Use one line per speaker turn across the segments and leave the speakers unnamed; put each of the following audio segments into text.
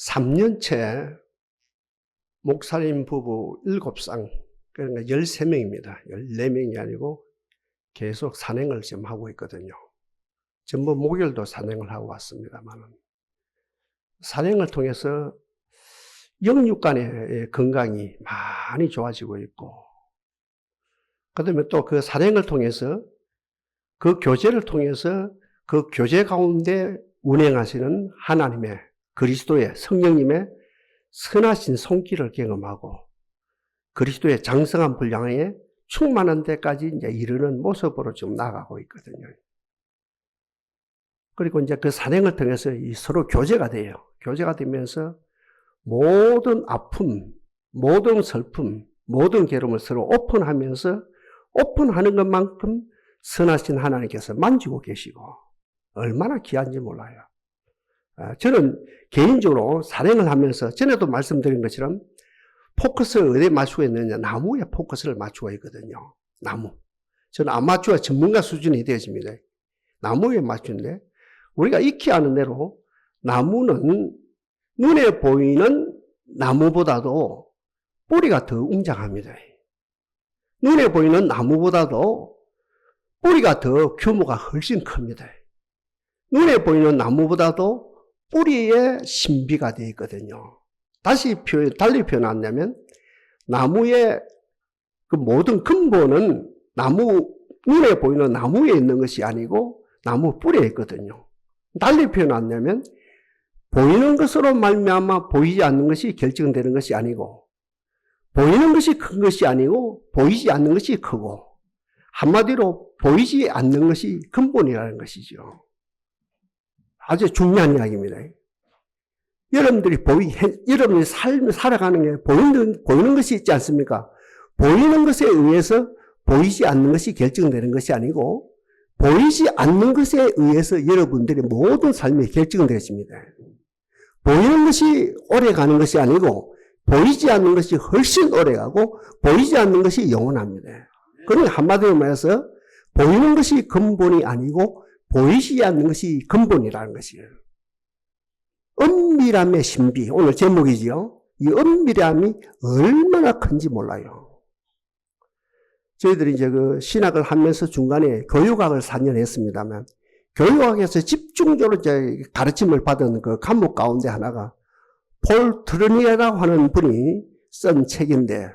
3년째 목사님 부부 7쌍, 그러니까 13명입니다. 14명이 아니고 계속 산행을 지금 하고 있거든요. 전부 목요일도 산행을 하고 왔습니다만, 산행을 통해서 영육간의 건강이 많이 좋아지고 있고, 그 다음에 또 그 산행을 통해서 그 교제를 통해서 그 교제 가운데 운행하시는 하나님의 그리스도의 성령님의 선하신 손길을 경험하고 그리스도의 장성한 분량에 충만한 데까지 이제 이르는 모습으로 좀 나아가고 있거든요. 그리고 이제 그 산행을 통해서 서로 교제가 돼요. 교제가 되면서 모든 아픔, 모든 슬픔, 모든 괴로움을 서로 오픈하면서 오픈하는 것만큼 선하신 하나님께서 만지고 계시고 얼마나 귀한지 몰라요. 저는 개인적으로 산행을 하면서 전에도 말씀드린 것처럼 포커스를 어디에 맞추고 있느냐, 나무에 포커스를 맞추고 있거든요. 나무. 저는 아마추어 전문가 수준이 되어집니다. 나무에 맞추는데 우리가 익히 아는 대로 나무는 눈에 보이는 나무보다도 뿌리가 더 웅장합니다. 눈에 보이는 나무보다도 뿌리가 더 규모가 훨씬 큽니다. 눈에 보이는 나무보다도 뿌리에 신비가 되어 있거든요. 달리 표현하냐면 나무의 그 모든 근본은 눈에 보이는 나무에 있는 것이 아니고 나무 뿌리에 있거든요. 달리 표현하냐면 보이는 것으로 말미암아 보이지 않는 것이 결정되는 것이 아니고, 보이는 것이 큰 것이 아니고 보이지 않는 것이 크고, 한마디로 보이지 않는 것이 근본이라는 것이죠. 아주 중요한 이야기입니다. 여러분들이 삶을 살아가는 게 보이는 것이 있지 않습니까? 보이는 것에 의해서 보이지 않는 것이 결정되는 것이 아니고, 보이지 않는 것에 의해서 여러분들의 모든 삶이 결정되어집니다. 보이는 것이 오래 가는 것이 아니고, 보이지 않는 것이 훨씬 오래 가고, 보이지 않는 것이 영원합니다. 그러니까 한마디로 말해서, 보이는 것이 근본이 아니고, 보이지 않는 것이 근본이라는 것이에요. 은밀함의 신비, 오늘 제목이지요. 이 은밀함이 얼마나 큰지 몰라요. 저희들이 이제 그 신학을 하면서 중간에 교육학을 4년 했습니다만, 교육학에서 집중적으로 이제 가르침을 받은 그 과목 가운데 하나가 폴 트르니에라고 하는 분이 쓴 책인데,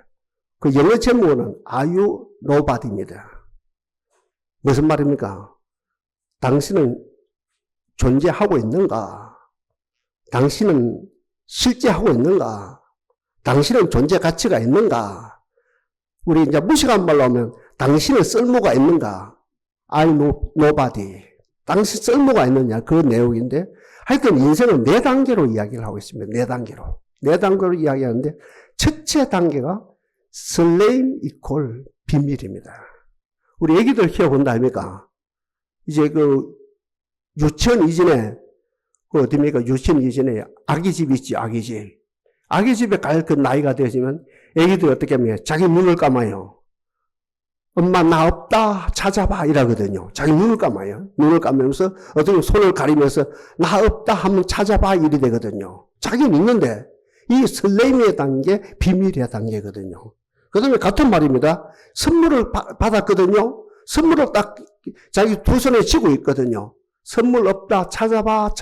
그 영어 제목은 Are You Nobody입니다. 무슨 말입니까? 당신은 존재하고 있는가? 당신은 실제 하고 있는가? 당신은 존재 가치가 있는가? 우리 이제 무식한 말로 하면 당신은 쓸모가 있는가? I know nobody. 당신 쓸모가 있느냐? 그 내용인데, 하여튼 인생은 4단계로 이야기를 하고 있습니다. 4단계로. 4단계로 이야기하는데, 첫째 단계가 설레임 이퀄 비밀입니다. 우리 애기들 키워본다 아닙니까? 이제 그 유치원 이전에, 어디입니까? 유치원 이전에 아기집 있지, 아기집. 아기집에 갈 그 나이가 되어지면 애기들이 어떻게 하면 자기 눈을 감아요. 엄마 나 없다 찾아봐 이러거든요. 자기 눈을 감아요. 눈을 감으면서 어떻게 손을 가리면서 나 없다 하면 찾아봐 이리 되거든요. 자기는 있는데 이 설레임의 단계, 비밀의 단계거든요. 그 다음에 같은 말입니다. 선물을 받았거든요. 선물을 딱 자기 두 손에 쥐고 있거든요. 선물 없다 찾아봐.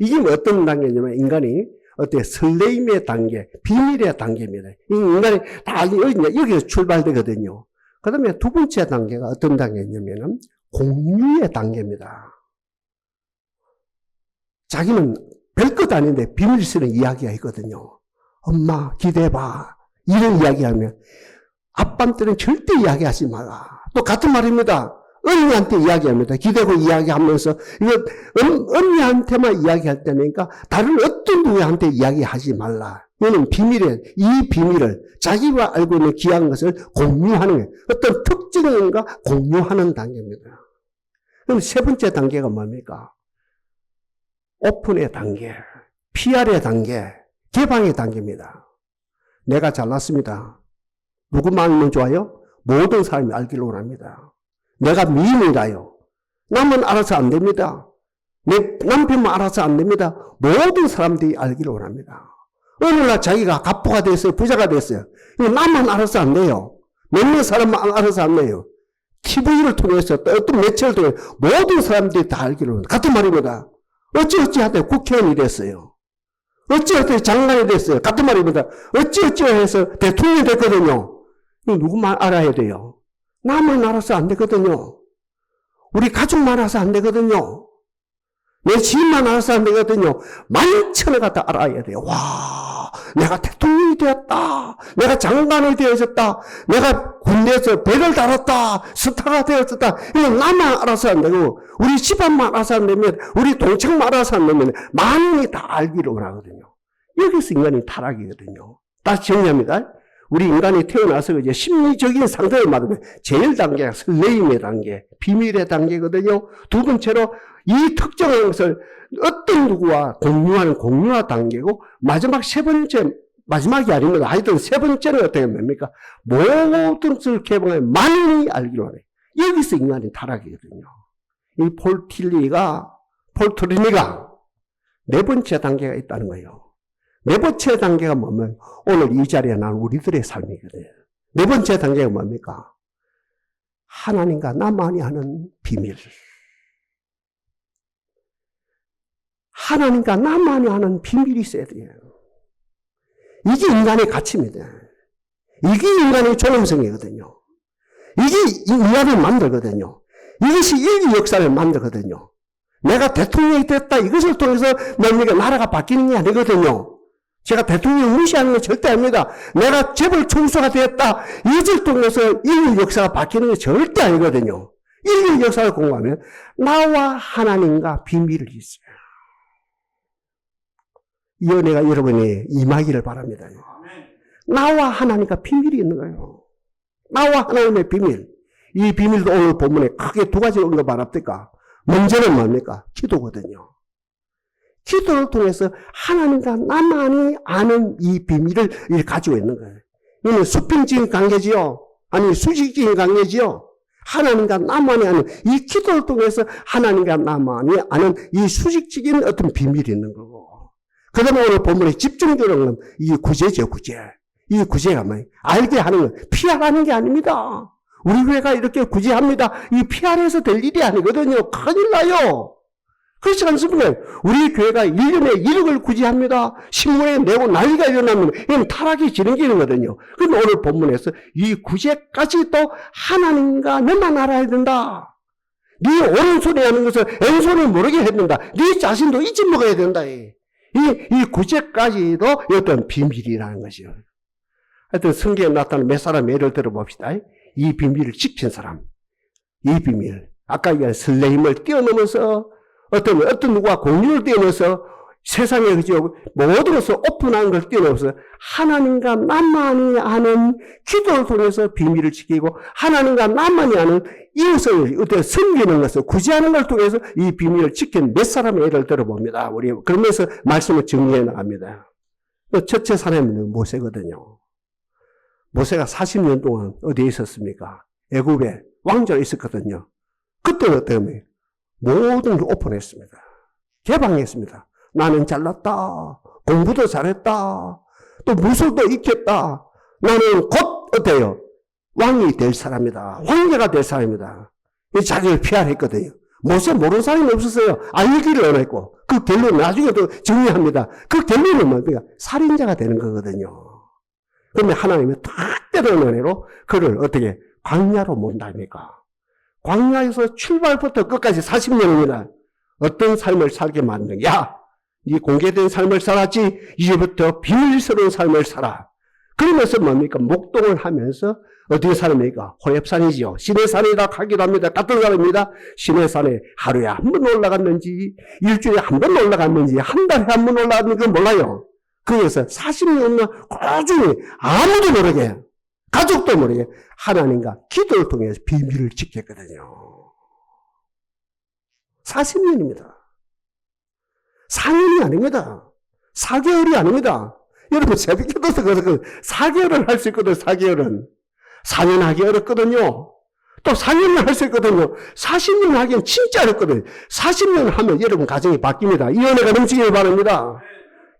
이게 어떤 단계냐면 인간이 어때 설레임의 단계, 비밀의 단계입니다. 이 인간이 다 여기서 출발되거든요. 그 다음에 두 번째 단계가 어떤 단계냐면은 공유의 단계입니다. 자기는 별것 아닌데 비밀스러운 이야기가 있거든요. 엄마 기대봐. 이런 이야기하면 아빠한테는 절대 이야기하지 마라. 또 같은 말입니다. 언니한테 이야기합니다. 기대고 이야기하면서 이거 언니한테만 이야기할 때니까 다른 어떤 누구한테 이야기하지 말라. 이거는 이 비밀을 자기가 알고 있는 귀한 것을 공유하는 어떤 특징인가 공유하는 단계입니다. 그럼 세 번째 단계가 뭡니까? 오픈의 단계, PR의 단계, 개방의 단계입니다. 내가 잘났습니다. 누구만 알면 좋아요? 모든 사람이 알기를 원합니다. 내가 미인이라요. 남은 알아서 안 됩니다. 내 남편만 알아서 안 됩니다. 모든 사람들이 알기를 원합니다. 어느 날 자기가 갑부가 됐어요. 부자가 됐어요. 이거 나만 알아서 안 돼요. 몇몇 사람만 알아서 안 돼요. TV를 통해서 또 어떤 매체를 통해 모든 사람들이 다 알기를 원합니다. 같은 말입니다. 어찌어찌하다 국회의원이 됐어요. 어찌어찌 장관이 됐어요. 같은 말입니다. 어찌어찌해서 대통령이 됐거든요. 이거 누구만 알아야 돼요. 나만 알아서 안 되거든요. 우리 가족만 알아서 안 되거든요. 내 지인만 알아서 안 되거든요. 만천하가 다 알아야 돼요. 와, 내가 대통령이 되었다. 내가 장관이 되어졌다. 내가 군대에서 배를 달았다. 스타가 되었다. 이건 나만 알아서 안 되고 우리 집안만 알아서 안 되면 우리 동창만 알아서 안 되면 만인이 다 알기를 원하거든요. 여기서 인간이 타락이거든요. 다시 정리합니다. 우리 인간이 태어나서 이제 심리적인 상태를 말하면 제일 단계가 설레임의 단계, 비밀의 단계거든요. 두 번째로 이 특정한 것을 어떤 누구와 공유와 단계고, 마지막 세 번째, 마지막이 아닙니다. 하여튼 세 번째는 어떻게 합니까? 모든 것을 개방해 만인이 알기로 하네. 여기서 인간이 타락이거든요. 이 폴트리니가 네 번째 단계가 있다는 거예요. 네 번째 단계가 뭐냐면 오늘 이 자리에 난 우리들의 삶이거든요. 네 번째 단계가 뭡니까? 하나님과 나만이 하는 비밀. 하나님과 나만이 하는 비밀이 있어야 돼요. 이게 인간의 가치입니다. 이게 인간의 존엄성이거든요. 이게 인간을 만들거든요. 이것이 인류 역사를 만들거든요. 내가 대통령이 됐다. 이것을 통해서 나라가 바뀌는 게 아니거든요. 제가 대통령 무시하는 건 절대 아닙니다. 내가 재벌 총수가 되었다. 이것을 통해서 인류 역사가 바뀌는 게 절대 아니거든요. 인류 역사를 공부하면 나와 하나님과 비밀이 있어요. 이 은혜가 여러분이 임하기를 바랍니다. 나와 하나님과 비밀이 있는 거예요. 나와 하나님의 비밀. 이 비밀도 오늘 본문에 크게 두 가지 언급합니까? 먼저는 뭡니까? 기도거든요. 기도를 통해서 하나님과 나만이 아는 이 비밀을 가지고 있는 거예요. 이는 수평적인 관계지요. 아니 수직적인 관계지요. 하나님과 나만이 아는 이 기도를 통해서 하나님과 나만이 아는 이 수직적인 어떤 비밀이 있는 거고. 그 다음에 오늘 본문에 집중적으로 이 구제죠, 구제. 이 구제가 뭐예요? 알게 하는 건 피하라는 게 아닙니다. 우리 교회가 이렇게 구제합니다. 이 피하려서 될 일이 아니거든요. 큰일 나요. 그렇지 않습니까? 우리 교회가 1년에 1억을 구제합니다. 신문에 내고 난리가 일어나면 이건 타락이 진행되는 거거든요. 그런데 오늘 본문에서 이 구제까지도 하나님과 너만 알아야 된다. 네 오른손에 하는 것을 왼손에 모르게 해야 된다. 네 자신도 잊어먹어야 된다. 이 구제까지도 어떤 비밀이라는 것이요. 하여튼 성경에 나타나는 몇 사람의 예를 들어봅시다. 이 비밀을 지킨 사람. 이 비밀. 아까 얘기한 설레임을 뛰어넘어서 어떤 누구와 공유를 뛰어넘어서 세상에 그죠 모든 것을 오픈한 걸 뛰어넘어서 하나님과 나만이 아는 기도를 통해서 비밀을 지키고 하나님과 나만이 아는 이웃을 어떻게 섬기는 것을 구제하는 걸 통해서 이 비밀을 지킨 몇 사람의 예를 들어봅니다. 우리 그러면서 말씀을 정리해 나갑니다. 첫째 사람은 모세거든요. 모세가 40년 동안 어디에 있었습니까? 애굽에 왕자로 있었거든요. 그때는 어때요? 모든 걸 오픈했습니다. 개방했습니다. 나는 잘났다. 공부도 잘했다. 또 무술도 익혔다. 나는 곧 어때요? 왕이 될 사람이다. 황제가 될 사람이다. 이 자기를 피하했거든요. 모세 모르는 사람이 없었어요. 알기를 원했고 그 결론은 나중에 또 정리합니다. 그 결론은 뭡니까? 살인자가 되는 거거든요. 그런데 하나님이 특별한 은혜로 그를 어떻게 광야로 몬답니까? 광야에서 출발부터 끝까지 40년입니다. 어떤 삶을 살게 만든 야, 네 공개된 삶을 살았지 이제부터 비밀스러운 삶을 살아. 그러면서 뭡니까? 목동을 하면서 어디에 사람입니까? 호렙산이지요. 시내산이라 하기도 합니다. 같은 사람입니다. 시내산에 하루에 한 번 올라갔는지 일주일에 한 번 올라갔는지 한 달에 한 번 올라갔는지 몰라요. 거기에서 40년간 꾸준히 아무도 모르게 가족도 모르게 하나님과 기도를 통해서 비밀을 지켰거든요. 40년입니다. 4년이 아닙니다. 4개월이 아닙니다. 여러분 새벽기도에서 4개월을 할 수 있거든요. 4개월은. 4년 하기 어렵거든요. 또 4년을 할 수 있거든요. 40년 하기엔 진짜 어렵거든요. 40년 하면 여러분 가정이 바뀝니다. 이 은혜가 넘치길 바랍니다.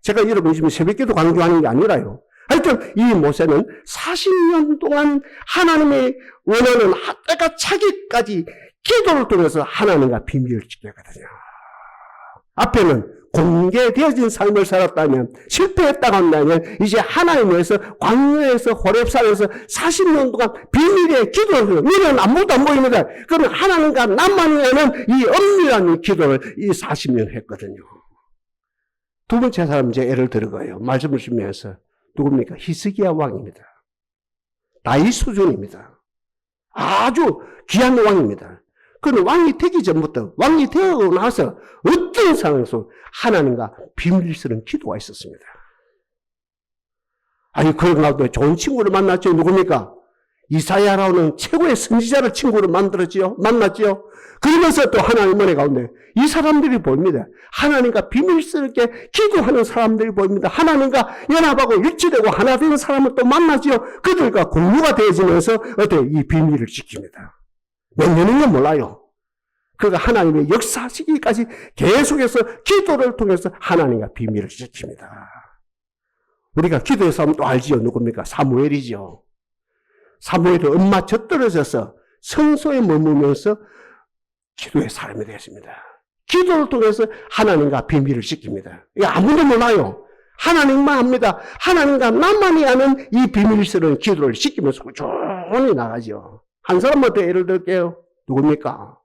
제가 여러분 지금 새벽기도 강조하는 게 아니라요. 하여튼 이 모세는 40년 동안 하나님의 원하는 때가 차기까지 기도를 통해서 하나님과 비밀을 지켰거든요. 앞에는 공개되어진 삶을 살았다면, 실패했다고 한다면 이제 하나님에서 광야에서 호렙산에서 40년 동안 비밀의 기도를, 너는 아무것도 안 보입니다. 그러면 하나님과 나만이 하는 이 엄밀한 기도를 이 40년 했거든요. 두 번째 사람 이제 예를 들어가요. 말씀을 주면서 누굽니까? 히스기야 왕입니다. 다윗 수준입니다. 아주 귀한 왕입니다. 그는 왕이 되기 전부터, 왕이 되고 나서 어떤 상황에서 하나님과 비밀스러운 기도가 있었습니다. 아니, 그런 가운데 좋은 친구를 만났죠. 누굽니까? 이사야라는 최고의 선지자를 친구로 만났지요. 그러면서 또 하나님 은혜 가운데 이 사람들이 보입니다. 하나님과 비밀스럽게 기도하는 사람들이 보입니다. 하나님과 연합하고 일치되고 하나 되는 사람을 또 만나지요. 그들과 공유가 되어지면서 이 비밀을 지킵니다. 몇 년인지 몰라요. 그가 하나님의 역사시기까지 계속해서 기도를 통해서 하나님과 비밀을 지킵니다. 우리가 기도에서 하면 또 알지요. 누굽니까? 사무엘이죠. 사무엘은 엄마 젖떨어져서 성소에 머무면서 기도의 사람이 되었습니다. 기도를 통해서 하나님과 비밀을 지킵니다. 이거 아무도 몰라요. 하나님만 합니다. 하나님과 나만이 아는 이 비밀스러운 기도를 지키면서 꾸준히 나가죠. 한 사람만 더 예를 들게요. 누굽니까?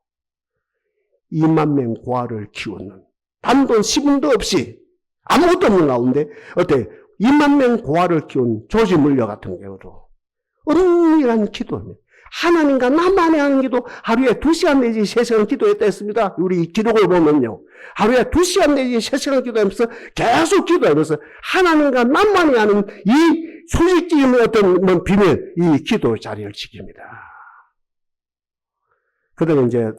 2만 명 고아를 키우는 단돈 10원도 없이 아무것도 없는 가운데 2만 명 고아를 키운 조지 물려 같은 경우도 은밀한 기도입니다. 하나님과 나만이 하는 기도 하루에 2시간 내지 3시간 기도했다 했습니다. 우리 기록을 보면요. 하루에 2시간 내지 3시간 기도하면서 계속 기도하면서 하나님과 나만이 하는 이 소식적인 어떤 비밀, 이 기도 자리를 지킵니다. 그다음에 이제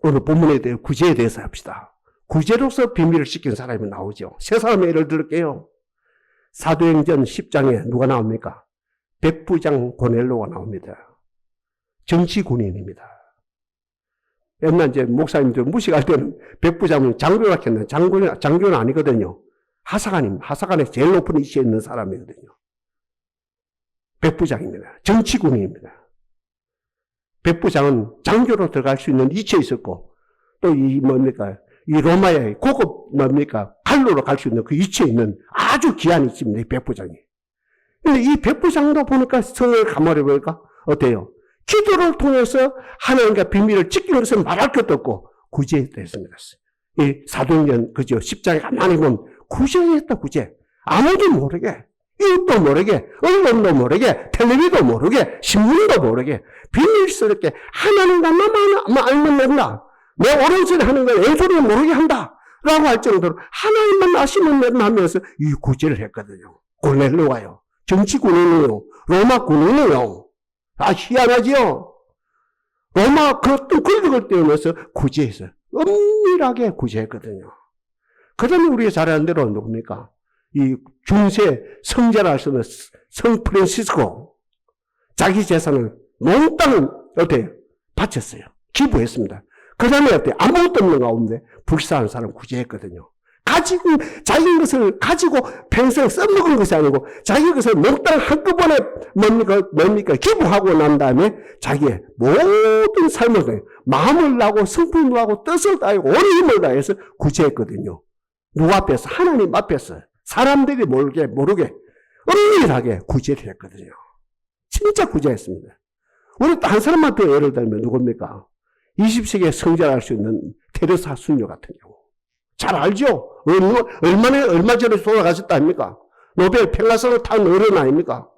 오늘 본문에 대해 구제에 대해서 합시다. 구제로서 비밀을 지킨 사람이 나오죠. 세 사람의 예를 들을게요. 사도행전 10장에 누가 나옵니까? 백부장 고넬로가 나옵니다. 정치 군인입니다. 옛날 이제 목사님들 무식할 때는 백부장은 장교라 했는데 장교는 아니거든요. 하사관입니다. 하사관에 제일 높은 위치에 있는 사람이거든요. 백부장입니다. 정치 군인입니다. 백부장은 장교로 들어갈 수 있는 위치에 있었고, 또 이 로마의 고급 칼로로 갈 수 있는 그 위치에 있는 아주 귀한 위치입니다. 이 백부장이. 근데 이 백부장도 보니까 성을 가만히 보니까 어때요? 기도를 통해서 하나님과 비밀을 지키는 것은 말할 것도 없고 구제했습니다. 이 사도행전 그죠? 10장에 가만히 보면 구제했다. 구제. 아무도 모르게, 이웃도 모르게, 언론도 모르게, 텔레비도 모르게, 신문도 모르게 비밀스럽게 하나님과 나만 알면 된다. 내 오른손에 하는 걸 왼손에 모르게 한다. 라고 할 정도로 하나님만 아시면 된다 하면서 이 구제를 했거든요. 고넬로가요. 정치 군인이요. 로마 군인이요. 희한하지요? 로마 그 어떤 권력을 떼어내서 구제해서 은밀하게 구제했거든요. 그 다음에 우리가 잘 아는 대로 누굽니까? 이 중세 성자라 할 수 있는 성 프란시스코. 자기 재산을 몽땅 바쳤어요. 기부했습니다. 그 다음에 아무것도 없는 가운데 불쌍한 사람 구제했거든요. 자기 것을 가지고 평생 써먹은 것이 아니고 자기 것을 몽땅 한꺼번에 기부하고 난 다음에 자기의 모든 삶을 마음을 다하고 성품을 다하고 뜻을 다하고 온 힘을 다해서 구제했거든요. 누구 앞에서? 하나님 앞에서 사람들이 모르게 은밀하게 구제를 했거든요. 진짜 구제했습니다. 우리 또 한 사람만 더 예를 들면 누굽니까? 20세기의 성자를 할 수 있는 테레사 순녀 같은 경우. 잘 알죠? 얼마 전에 돌아가셨다 아닙니까? 노벨 평화상을 탄 어른 아닙니까?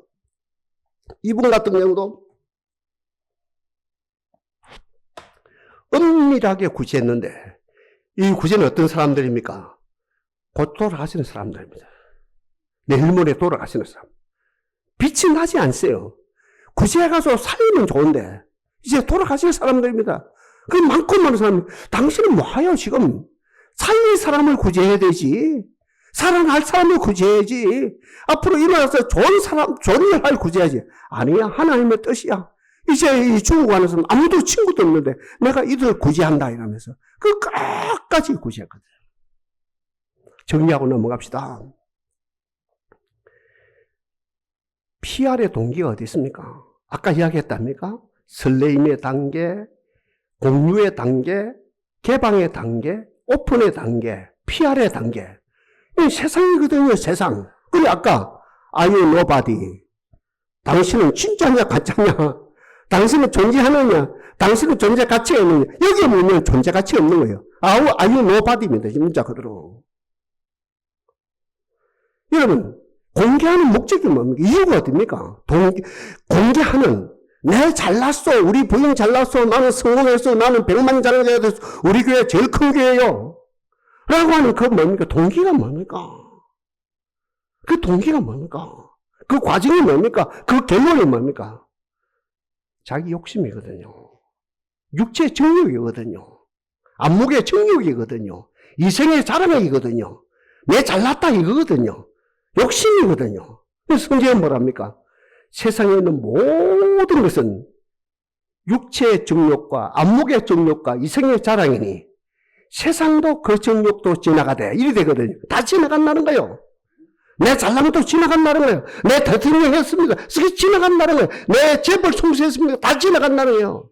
이분 같은 경우도 은밀하게 구제했는데, 이 구제는 어떤 사람들입니까? 곧 돌아가시는 사람들입니다. 내일 모레 돌아가시는 사람. 빛이 나지 않으세요. 구제해가서 살리면 좋은데, 이제 돌아가실 사람들입니다. 그 많고 많은 사람이, 당신은 뭐하요, 지금? 살릴 사람을 구제해야 되지. 사랑할 사람을 구제해야지. 앞으로 일어나서 좋은 일 할 구제해야지. 아니야, 하나님의 뜻이야. 이제 이 중국 안에서는 아무도 친구도 없는데 내가 이들을 구제한다 이러면서 그 끝까지 구제했거든요. 정리하고 넘어갑시다. PR의 동기가 어디 있습니까? 아까 이야기했답니까? 설레임의 단계, 공유의 단계, 개방의 단계, 오픈의 단계, PR의 단계. 이 세상이거든요, 세상. 그래, 아까, Are you nobody? 당신은 진짜냐, 가짜냐? 당신은 존재하느냐? 당신은 존재 가치가 있느냐? 여기에 보면 존재 가치 없는 거예요. Are you nobody입니다, 문자 그대로. 여러분, 공개하는 목적이 뭡니까? 이유가 어딥니까? 공개하는, 내 잘났어. 우리 부인 잘났어. 나는 성공했어. 나는 100만 장자가 됐어. 우리 교회 제일 큰 교회요. 라고 하는 그 뭡니까? 동기가 뭡니까? 그 동기가 뭡니까? 그 과정이 뭡니까? 그 결론이 뭡니까? 자기 욕심이거든요. 육체의 정욕이거든요. 안목의 정욕이거든요. 이생의 자랑이거든요. 내 잘났다 이거거든요. 욕심이거든요. 성경은 뭐랍니까? 세상에 있는 모든 것은 육체의 정욕과 안목의 정욕과 이생의 자랑이니 세상도 그 정욕도 지나가되 이리 되거든요. 다 지나간다는 거예요. 내 잘남도 지나간다는 거예요. 내 대통령 했습니다. 그게 지나간다는 거예요. 내 재벌 총수했습니다. 다 지나간다는 거예요.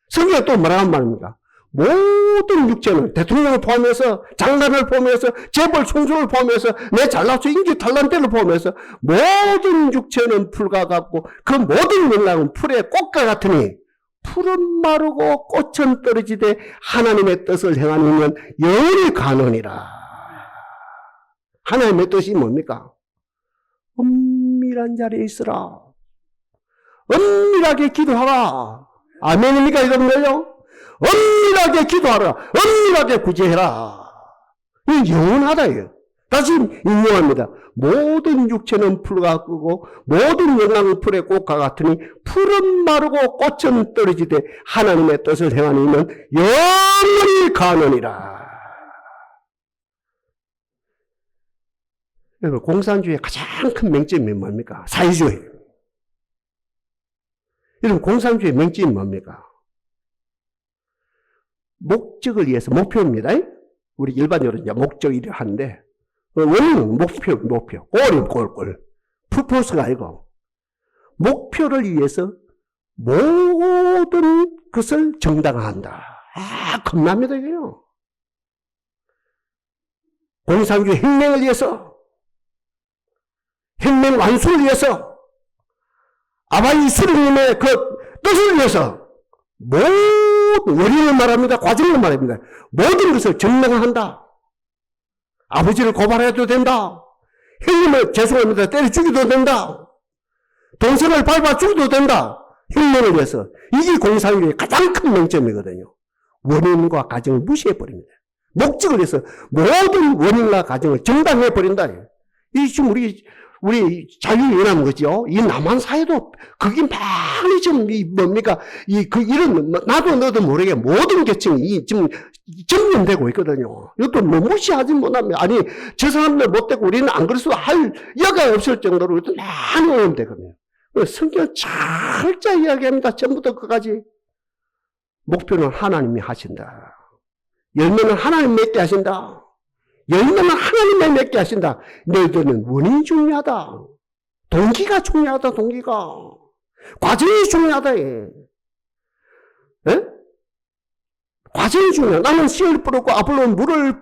성경에 또 뭐라는 말입니까? 모든 육체는 대통령을 포함해서 장관을 포함해서 재벌 총수를 포함해서 내 잘나서 인기 탈란트를 포함해서 모든 육체는 풀과 같고 그 모든 영광은 풀의 꽃과 같으니 풀은 마르고 꽃은 떨어지되 하나님의 뜻을 행하는 영원히 가느니라. 하나님의 뜻이 뭡니까? 은밀한 자리에 있으라. 은밀하게 기도하라. 아멘입니까? 이런 거요? 은밀하게 기도하라. 은밀하게 구제해라. 이 영원하다. 다시 인용합니다. 모든 육체는 풀과 같고 모든 영광은 풀의 꽃과 같으니 풀은 마르고 꽃은 떨어지되 하나님의 뜻을 행하는 이는 영원히 가느니라. 여러분, 공산주의의 가장 큰 맹점이 뭡니까? 사회주의. 여러분, 공산주의의 맹점이 뭡니까? 목적을 위해서, 목표입니다. 우리 일반적으로 이제 목적이라 하는데, 원인은 목표. 골. 프로포스가 아니고, 목표를 위해서 모든 것을 정당화한다. 겁납니다, 이게요. 공산주의 혁명을 위해서, 혁명 완수를 위해서, 아바이 수령님의 그 뜻을 위해서, 원인을 말합니다. 과정을 말합니다. 모든 것을 정당화한다. 아버지를 고발해도 된다. 형님을 죄송합니다. 때려 죽여도 된다. 동생을 밟아 죽여도 된다. 혁명을 위해서. 이게 공산주의의 가장 큰 맹점이거든요. 원인과 과정을 무시해버립니다. 목적을 위해서 모든 원인과 과정을 정당해버린다. 이 지금 우리 자유연합 거죠. 이 남한 사회도 그게 많이 지금 뭡니까? 이런 나도 너도 모르게 모든 계층이 지금 정면되고 있거든요. 이것도 뭐 무시하지 못합니다. 아니 저 사람들 못되고 우리는 안 그래서 할 여가 없을 정도로 이것도 많이 오염되거든요. 성경 철저 이야기합니다. 전부터 끝까지. 목표는 하나님이 하신다. 열매는 하나님 맺게 하신다. 열매는 하나님의 맺게 하신다. 너희들은 원인이 중요하다. 동기가 중요하다. 동기가. 과정이 중요하다. 예? 과정이 중요하다. 나는 씨를 뿌렸고 아볼로는 물을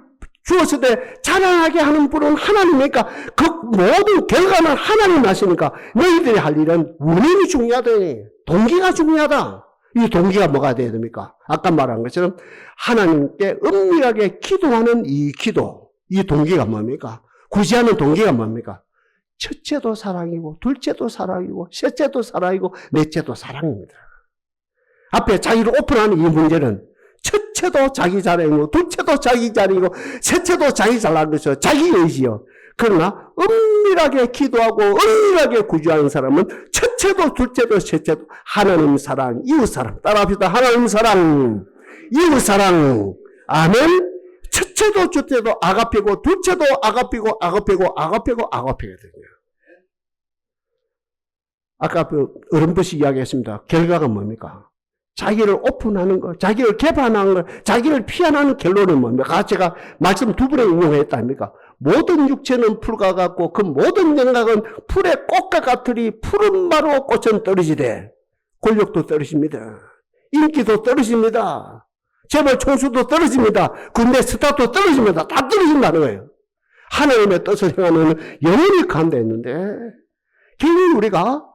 주었을 때 자라나게 하는 분은 하나님이니까 그 모든 결과는 하나님 하시니까 너희들이 할 일은 원인이 중요하다. 동기가 중요하다. 이 동기가 뭐가 돼야 됩니까? 아까 말한 것처럼 하나님께 은밀하게 기도하는 이 기도, 이 동기가 뭡니까? 구제하는 동기가 뭡니까? 첫째도 사랑이고 둘째도 사랑이고 셋째도 사랑이고 넷째도 사랑입니다. 앞에 자기를 오픈하는 이 문제는 첫째도 자기 자랑이고 둘째도 자기 자랑이고 셋째도 자기 잘난 것이요 자기 의지요. 그러나 은밀하게 기도하고 은밀하게 구제하는 사람은 첫째도 둘째도 셋째도 하나님 사랑, 이웃 사랑. 따라합시다. 하나님 사랑, 이웃 사랑. 아멘. 첫째도 둘째도 아가페고 둘째도 아가페고 아가페고 아가페고 아가페가 되네요. 아까 어렴풋이 이야기했습니다. 결과가 뭡니까? 자기를 오픈하는 것, 자기를 개판하는 것, 자기를 피한하는 결론은 뭡니까? 제가 말씀 두 번에 인용했다 아닙니까? 모든 육체는 풀과 같고 그 모든 영광은 풀의 꽃과 같으리 푸른 바로 꽃은 떨어지되 권력도 떨어집니다. 인기도 떨어집니다. 재벌 총수도 떨어집니다. 군대 스타도 떨어집니다. 다 떨어진다는 거예요. 하나님의 뜻을 행하는 영혼이 가운데 있는데 결국 우리가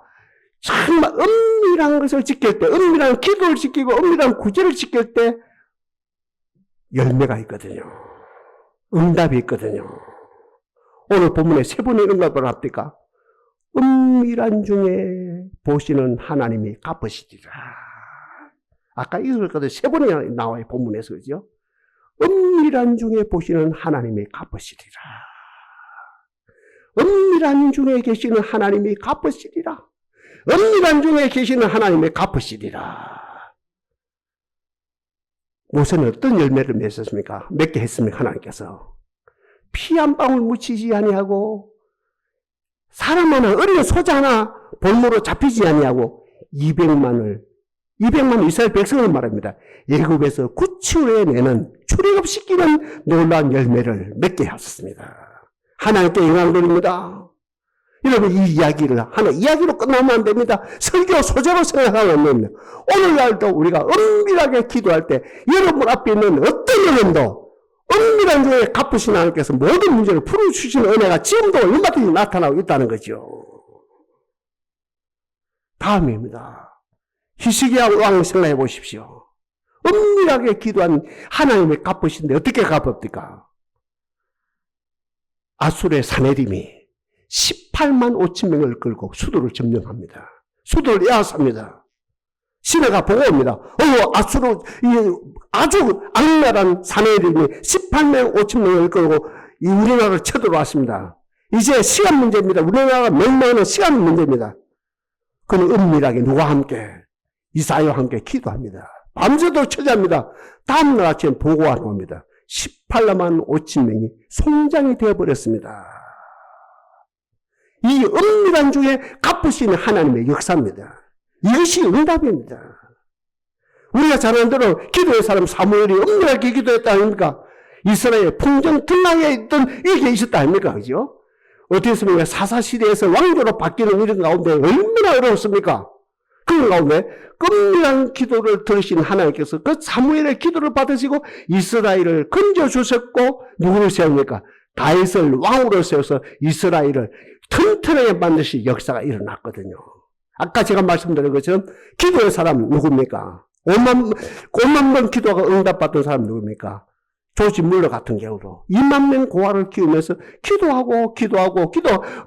정말 은밀한 것을 지킬 때, 은밀한 기도를 지키고 은밀한 구제를 지킬 때 열매가 있거든요. 응답이 있거든요. 오늘 본문에 세 번의 응답을 합니까? 은밀한 중에 보시는 하나님이 갚으시리라. 아까 읽었거든요. 세 번이나 나와요. 본문에서. 그죠? 은밀한 중에 보시는 하나님이 갚으시리라. 은밀한 중에 계시는 하나님이 갚으시리라. 은밀한 중에 계시는 하나님이 갚으시리라. 모세는 어떤 열매를 맺었습니까? 맺게 했습니까? 하나님께서. 피 한 방울 묻히지 아니하고 사람 하나, 어린 소자 하나 볼모로 잡히지 아니하고 200만 이스라엘 백성을 말합니다. 애굽에서 구출해 내는 출애굽 시키는 놀라운 열매를 맺게 하셨습니다. 하나님께 영광 돌립니다. 여러분, 이 이야기를 하나 이야기로 끝나면 안 됩니다. 설교 소재로 생각하면 안 됩니다. 오늘날도 우리가 은밀하게 기도할 때 여러분 앞에 있는 어떤 여러분도 은밀한 중에 갚으신 하나님께서 모든 문제를 풀어주시는 은혜가 지금도 얼마든지 나타나고 있다는 거죠. 다음입니다. 히스기야 왕 생각해 보십시오. 은밀하게 기도한 하나님의 갚으신데 어떻게 갚읍니까? 아술의 사내림이 18만 5천 명을 끌고 수도를 점령합니다. 수도를 에워쌉니다. 시내가 보고 옵니다. 아수로 아주 악랄한 사내림이 18만 5천 명을 끌고 이 우리나라를 쳐들어왔습니다. 이제 시간 문제입니다. 우리나라가 멸망하는 시간 문제입니다. 그는 은밀하게 누가 함께 이사야와 함께 기도합니다. 밤새도록 처자합니다. 다음날 아침 보고가 나옵니다. 18만 5천 명이 송장이 되어버렸습니다. 이 은밀한 중에 갚으시는 하나님의 역사입니다. 이것이 응답입니다. 우리가 잘 아는 대로 기도의 사람 사무엘이 은밀하게 기도했다 아닙니까? 이스라엘 풍정 등락에 있던 이게 있었다 아닙니까? 그죠? 어떻습니까? 사사시대에서 왕조로 바뀌는 이런 가운데 얼마나 어려웠습니까? 그 가운데 은밀한 기도를 들으신 하나님께서 그 사무엘의 기도를 받으시고 이스라엘을 건져주셨고 누구를 세웁니까? 다윗을 왕으로 세워서 이스라엘을 튼튼하게 만드신 역사가 일어났거든요. 아까 제가 말씀드린 것처럼 기도의 사람 누굽니까? 5만 번 기도가 응답받은 사람 누굽니까? 조지 물러 같은 경우로 2만 명 고아를 키우면서 기도하고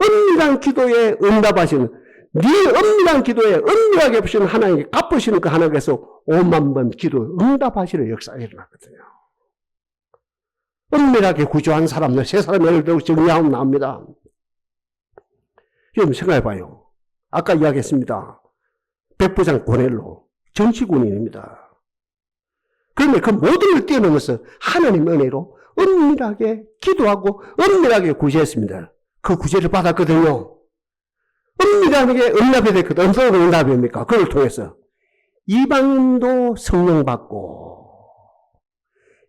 은밀한 기도에 응답하시는 네 은밀한 기도에 은밀하게 보시는 하나님께 갚으시는 그 하나님께서 5만 번 기도 응답하시는 역사가 일어났거든요. 은밀하게 구조한 사람들 세 사람 예를 들어 정리하면 나옵니다. 여러분 생각해봐요. 아까 이야기했습니다. 백부장 고넬로 정치군인입니다. 그런데 그 모든 걸 뛰어넘어서 하나님의 은혜로 은밀하게 기도하고 은밀하게 구제했습니다. 그 구제를 받았거든요. 은밀하게 응답이 됐거든요. 어떤 응답입니까? 그걸 통해서 이방인도 성령 받고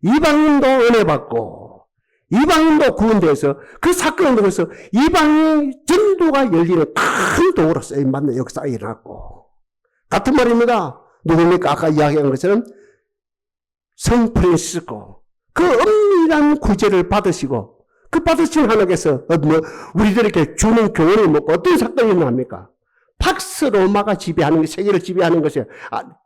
이방인도 은혜 받고 이방인도 구원돼서 그 사건을 통해서 이방인 전도가 열리는 큰 도구로 쓰임받는 역사가 일어났고 같은 말입니다. 누굽니까? 아까 이야기한 것처럼 성 프란시스코 그 은밀한 구제를 받으시고 그 받으신 하나님께서 우리들에게 주는 교훈을 먹고 어떤 사건이 일어납니까? 팍스 로마가 지배하는 세계를 지배하는 것이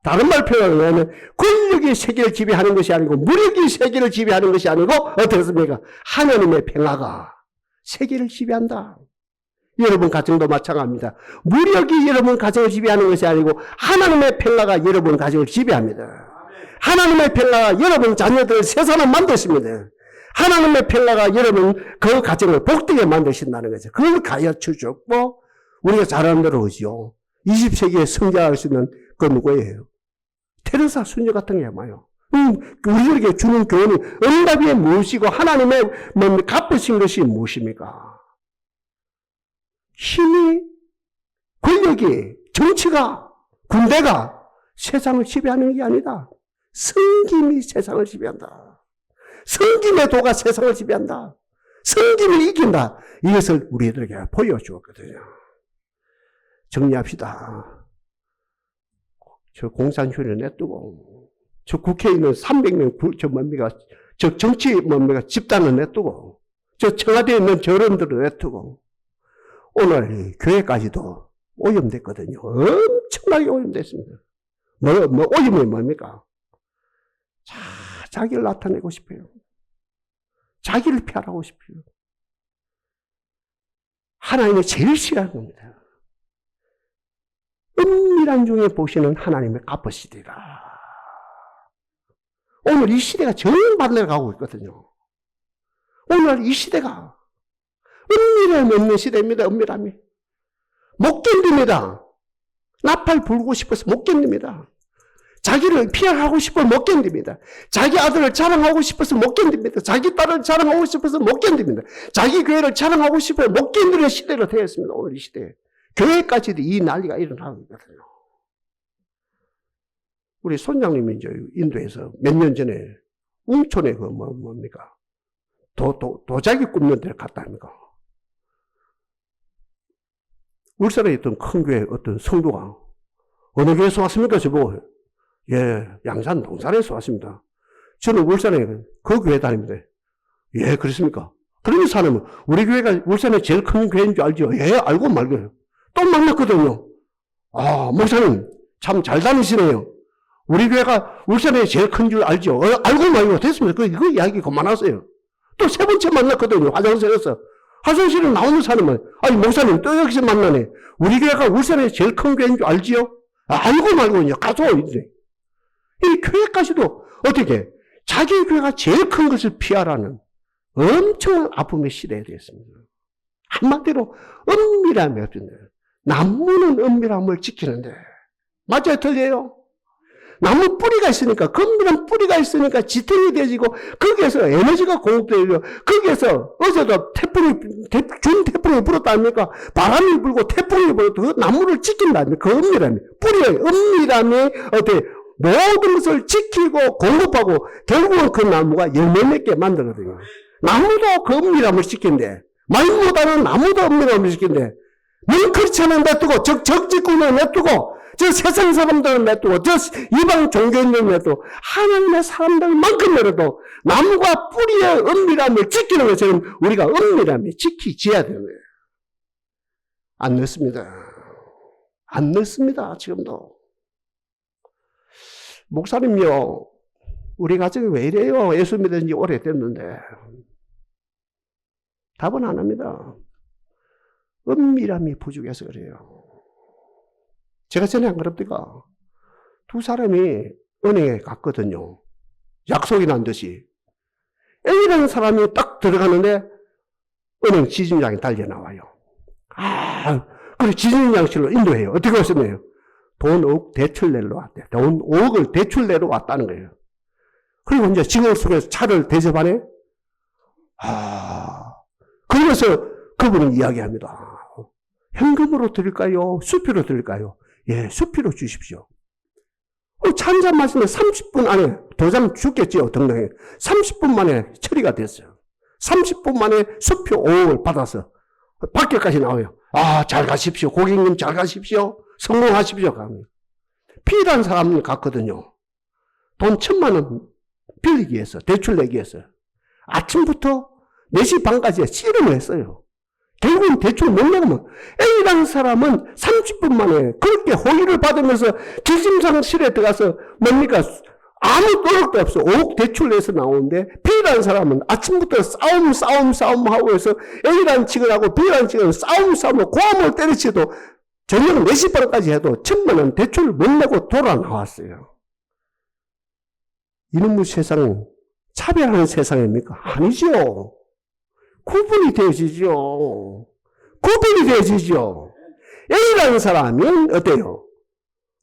다른 말 표현하면 권력이 세계를 지배하는 것이 아니고 무력이 세계를 지배하는 것이 아니고 어떻습니까? 하나님의 평화가 세계를 지배한다. 여러분 가정도 마찬가지입니다. 무력이 여러분 가정을 지배하는 것이 아니고 하나님의 평화가 여러분 가정을 지배합니다. 하나님의 평화가 여러분 자녀들을 새 사람 만드십니다. 하나님의 평화가 여러분 그 가정을 복되게 만드신다는 거죠. 그걸 가르쳐 줬고 우리가 잘 아는 대로 오죠. 20세기에 성장할 수 있는 그 누구예요? 테레사 수녀 같은 게 아마요. 우리에게 주는 교훈이 응답이 무엇이고 하나님의 갚으신 것이 무엇입니까? 힘이 권력이, 정치가, 군대가 세상을 지배하는 게 아니다. 성김이 세상을 지배한다. 성김의 도가 세상을 지배한다. 성김을 이긴다. 이것을 우리들에게 보여주었거든요. 정리합시다. 저 공산주의를 냅두고, 저 국회에 있는 300명, 저 정치 집단을 냅두고, 저 청와대에 있는 저런들을 냅두고, 오늘 교회까지도 오염됐거든요. 엄청나게 오염됐습니다. 오염이 뭡니까? 자기를 나타내고 싶어요. 자기를 피하라고 싶어요. 하나님이 제일 싫어하는 겁니다. 은밀한 중에 보시는 하나님의 갚으시리라. 오늘 이 시대가 정반대로 가고 있거든요. 오늘 이 시대가 은밀함이 없는 시대입니다. 은밀함이. 못 견딥니다. 나팔 불고 싶어서 못 견딥니다. 자기를 피하고 싶어서 못 견딥니다. 자기 아들을 자랑하고 싶어서 못 견딥니다. 자기 딸을 자랑하고 싶어서 못 견딥니다. 자기 교회를 자랑하고 싶어서 못 견디는 시대로 되었습니다. 오늘 이 시대에. 교회까지도 이 난리가 일어나고 있거든요. 우리 손장님이 이제 인도에서 몇 년 전에 웅촌에 뭡니까? 도자기 굽는 데를 갔다 합니까? 울산에 있던 큰 교회 어떤 성도가 어느 교회에서 왔습니까? 저보고 예, 양산 동산에서 왔습니다. 저는 울산에 그 교회 다닙니다. 예, 그렇습니까? 그런 사람은 우리 교회가 울산에 제일 큰 교회인 줄 알죠? 예, 알고 말고요. 또 만났거든요. 아, 목사님 참 잘 다니시네요. 우리 교회가 울산에 제일 큰 줄 알죠? 알고 말고 됐습니다. 그 이야기 그만하세요. 또 세 번째 만났거든요. 화장실에서. 화장실에 나오는 사람은 아니 목사님 또 여기서 만나네. 우리 교회가 울산에 제일 큰 교회인 줄 알지요? 알고 말고 이제 가서 이제 이 교회까지도 어떻게 자기 교회가 제일 큰 것을 피하라는 엄청난 아픔의 시대에 되었습니다. 한마디로 은밀함이 없는데 나무는 은밀함을 지키는데 맞아요? 틀려요? 나무 뿌리가 있으니까 은밀한 뿌리가 있으니까 지탱이 되지고 거기에서 에너지가 공급되고 거기에서 어제도 준 태풍이 불었다 아닙니까? 바람이 불고 태풍이 불어도 그 나무를 지킨다 아닙니까? 그 은밀함이 뿌리의 은밀함이 어떻게 모든 것을 지키고 공급하고 결국은 그 나무가 열매 맺게 만들거든요. 나무도 그 은밀함을 지킨대. 말보다는 나무도 은밀함을 지킨대. 넌 그렇지 않은 냅두고 적직군을 냅두고 저 세상 사람들을 냅두고 저 이방 종교인들을 냅두고 하나님의 사람들만큼이라도 나무가 뿌리의 은밀함을 지키는 것처럼 우리가 은밀함을 지키지야 되는 거예요. 안 넣습니다. 안 넣습니다. 지금도. 목사님요, 우리 가정이 왜 이래요? 예수 믿은 지 오래됐는데. 답은 안 합니다. 은밀함이 부족해서 그래요. 제가 전에 안 그럽니까? 두 사람이 은행에 갔거든요. 약속이 난 듯이. A라는 사람이 딱 들어가는데 은행 지점장이 달려나와요. 그래 지점장실로 인도해요. 어떻게 왔었네요? 돈 5억 대출 내러 왔대. 돈 5억을 대출 내러 왔다는 거예요. 그리고 이제 직원 속에서 차를 대접하네? 그러면서 그분은 이야기합니다. 현금으로 드릴까요? 수표로 드릴까요? 예, 수표로 주십시오. 차 한잔 마시면 30분 안에 도장 죽겠지요, 등등에. 30분 만에 처리가 됐어요. 30분 만에 수표 5억을 받아서 밖에까지 나와요. 잘 가십시오. 고객님 잘 가십시오. 성공하십시오. B라는 사람이 갔거든요. 돈 1,000만 원 빌리기 위해서, 대출 내기 위해서. 아침부터 4시 반까지 씨름을 했어요. 결국은 대출 못 내면 A라는 사람은 30분 만에 그렇게 호의를 받으면서 지심상실에 들어가서 뭡니까? 아무 노력도 없어. 5억 대출 내서 나오는데 B라는 사람은 아침부터 싸움 하고 해서 A라는 직원하고 B라는 직원은 싸움하고 고함을 때리치도 저녁 4시 반까지 해도 1,000만 원 대출을 못 내고 돌아 나왔어요. 이놈의 세상은 차별하는 세상입니까? 아니죠. 구분이 되어지죠. 구분이 되어지죠. A라는 사람은 어때요?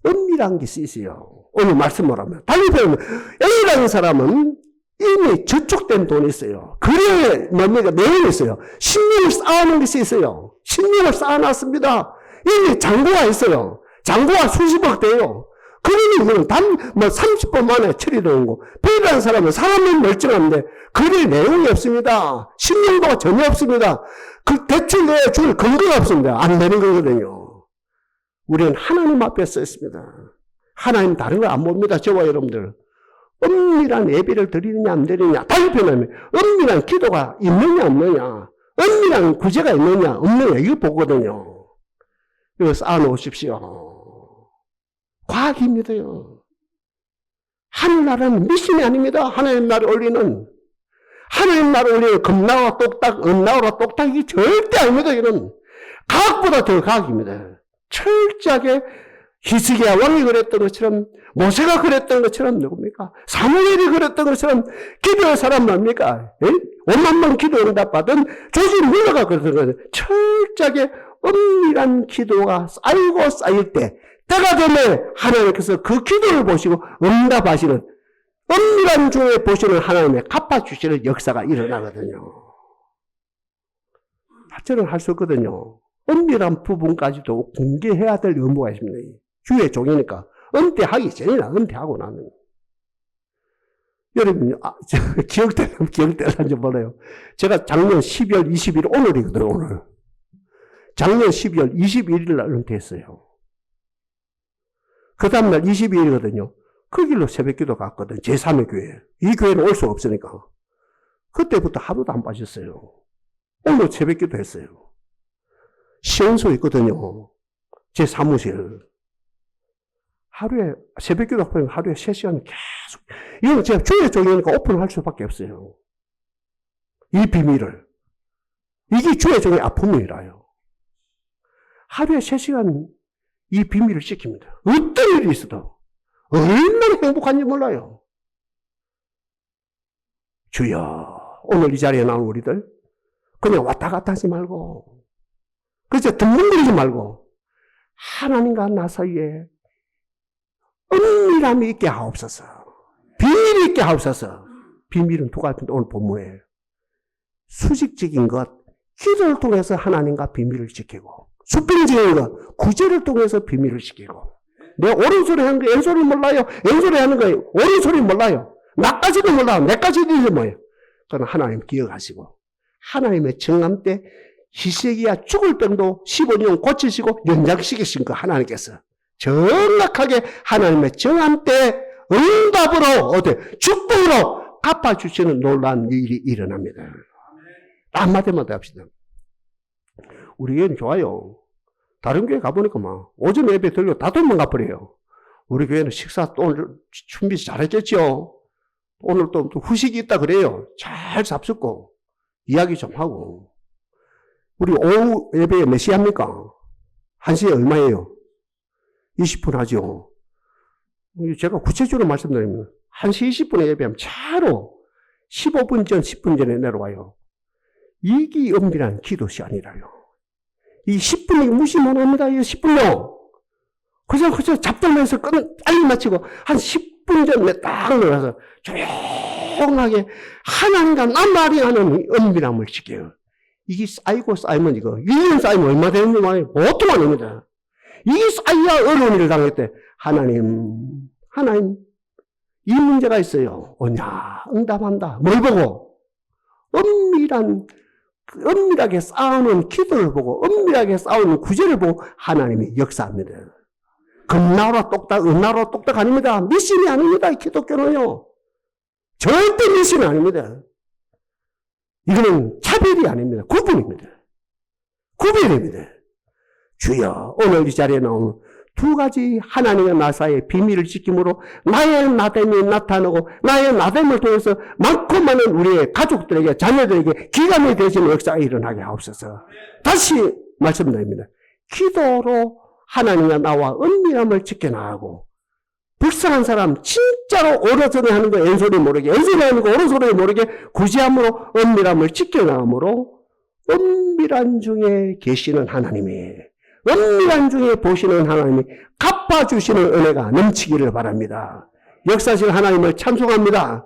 은밀한 것이 있어요. 오늘 말씀을 하면. 달리 표현하면 A라는 사람은 이미 저축된 돈이 있어요. 그래 뭡니까? 내용이 있어요. 신념을 쌓아놓은 것이 있어요. 신념을 쌓아놨습니다. 여기 잔고가 있어요. 잔고가 수십억 돼요. 그러니 이거는 뭐 30분 만에 처리되는 거. 베이라는 사람은 사람이 멀쩡한데 글의 내용이 없습니다. 신명도가 전혀 없습니다. 그 대출 내줄 근거가 없습니다. 안 되는 거거든요. 우리는 하나님 앞에 서 있습니다. 하나님 다른 걸 안 봅니다. 저와 여러분들. 은밀한 예배를 드리느냐 안 드리느냐. 다시 표현하면 은밀한 기도가 있느냐 없느냐. 은밀한 구제가 있느냐 없느냐. 이거 보거든요. 이거 쌓아놓으십시오. 과학입니다요. 하늘나라는 미신이 아닙니다. 하나님 나라를 올리는. 하나님 나라를 올리는 금나와 똑딱, 은나와 똑딱, 이게 절대 아닙니다. 이건 과학보다 더 과학입니다. 철저하게 히스기야 왕이 그랬던 것처럼, 모세가 그랬던 것처럼, 누굽니까? 사무엘이 그랬던 것처럼, 기도의 사람 뭡니까? 5만 번 기도 응답받은 조지 뮬러가 그랬던 거예요. 철저하게 은밀한 기도가 쌓이고 쌓일 때, 때가 되면 하나님께서 그 기도를 보시고 응답하시는, 은밀한 중에 보시는 하나님의 갚아주시는 역사가 일어나거든요. 저는 할 수 없거든요. 은밀한 부분까지도 공개해야 될 의무가 있습니다. 주의 종이니까. 은퇴하기 전이나 은퇴하고 나면. 여러분, 기억되는지 몰라요. 제가 작년 12월 20일, 오늘이거든요, 오늘. 작년 12월 21일 날 은퇴했어요. 그 다음날 22일이거든요. 그 길로 새벽 기도 갔거든. 제3의 교회. 이 교회는 올 수가 없으니까. 그때부터 하루도 안 빠졌어요. 오늘 새벽 기도 했어요. 시원소 있거든요. 제 사무실. 하루에, 새벽 기도 보면 하루에 3시간 계속. 이건 제가 주의 종이니까 오픈할 수밖에 없어요. 이 비밀을. 이게 주의 종의 아픔이라요. 하루에 3시간 이 비밀을 지킵니다. 어떤 일이 있어도 얼마나 행복한지 몰라요. 주여, 오늘 이 자리에 나온 우리들 그냥 왔다 갔다 하지 말고, 그래서 덤벙거리지 말고 하나님과 나 사이에 은밀함이 있게 하옵소서. 비밀이 있게 하옵소서. 비밀은 두 가지인데 오늘 본문에 수직적인 것, 기도를 통해서 하나님과 비밀을 지키고, 수평적인 것, 구제를 통해서 비밀을 지키고, 내 오른소리 하는 거 왼소리 몰라요. 왼소리 하는 거 오른소리 몰라요. 나까지도 몰라요. 내까지도 뭐예요. 그건 하나님 기억하시고, 하나님의 정함 때 히스기야 죽을 병도 15년 고치시고 연장시키신 거 하나님께서 정확하게 하나님의 정함 때 응답으로, 축복으로 갚아주시는 놀라운 일이 일어납니다. 한마디마다 합시다. 우리 교회는 좋아요. 다른 교회 가보니까 막 오전 예배 들고 다 돈만 갚으래요. 우리 교회는 식사 또 오늘 준비 잘했겠죠? 오늘 또 후식이 있다 그래요. 잘 잡숫고 이야기 좀 하고. 우리 오후 예배에 몇 시 합니까? 1시에 얼마예요? 20분 하죠. 제가 구체적으로 말씀드리면 1시 20분에 예배하면 차로 15분 전, 10분 전에 내려와요. 이게 은밀한 기도 시간이라요. 이 10분이 무시만 합니다. 이 10분요. 그저 잡담해서 빨리 마치고 한 10분 전에 딱 내려와서 조용하게 하나님과 남말이 하는 은밀함을 지켜요. 이게 쌓이고 쌓이면 이거 1년 쌓이면 얼마 되는지 말이에요. 보통 아닙니다. 이게 쌓여야 어려운 일을 당했대. 하나님 이 문제가 있어요. 오냐 응답한다. 뭘 보고? 은밀하게 싸우는 기도를 보고, 은밀하게 싸우는 구제를 보고 하나님이 역사합니다. 금나라 똑딱, 은나라 똑딱 아닙니다. 미신이 아닙니다. 기독교는요. 절대 미신이 아닙니다. 이거는 차별이 아닙니다. 구분입니다. 구별입니다. 주여, 오늘 이 자리에 나오는 두 가지 하나님과 나 사이의 비밀을 지킴으로 나의 나됨이 나타나고, 나의 나됨을 통해서 많고 많은 우리의 가족들에게, 자녀들에게 기감이 되시는 역사가 일어나게 하옵소서. 다시 말씀드립니다. 기도로 하나님과 나와 은밀함을 지켜나가고, 불쌍한 사람 진짜로 오른손에 하는 거 왼손이 모르게, 왼손에 하는 거 오른손이 모르게 구제함으로 은밀함을 지켜나감으로 은밀한 중에 계시는 하나님이, 은밀한 중에 보시는 하나님이 갚아주시는 은혜가 넘치기를 바랍니다. 역사실 하나님을 찬송합니다.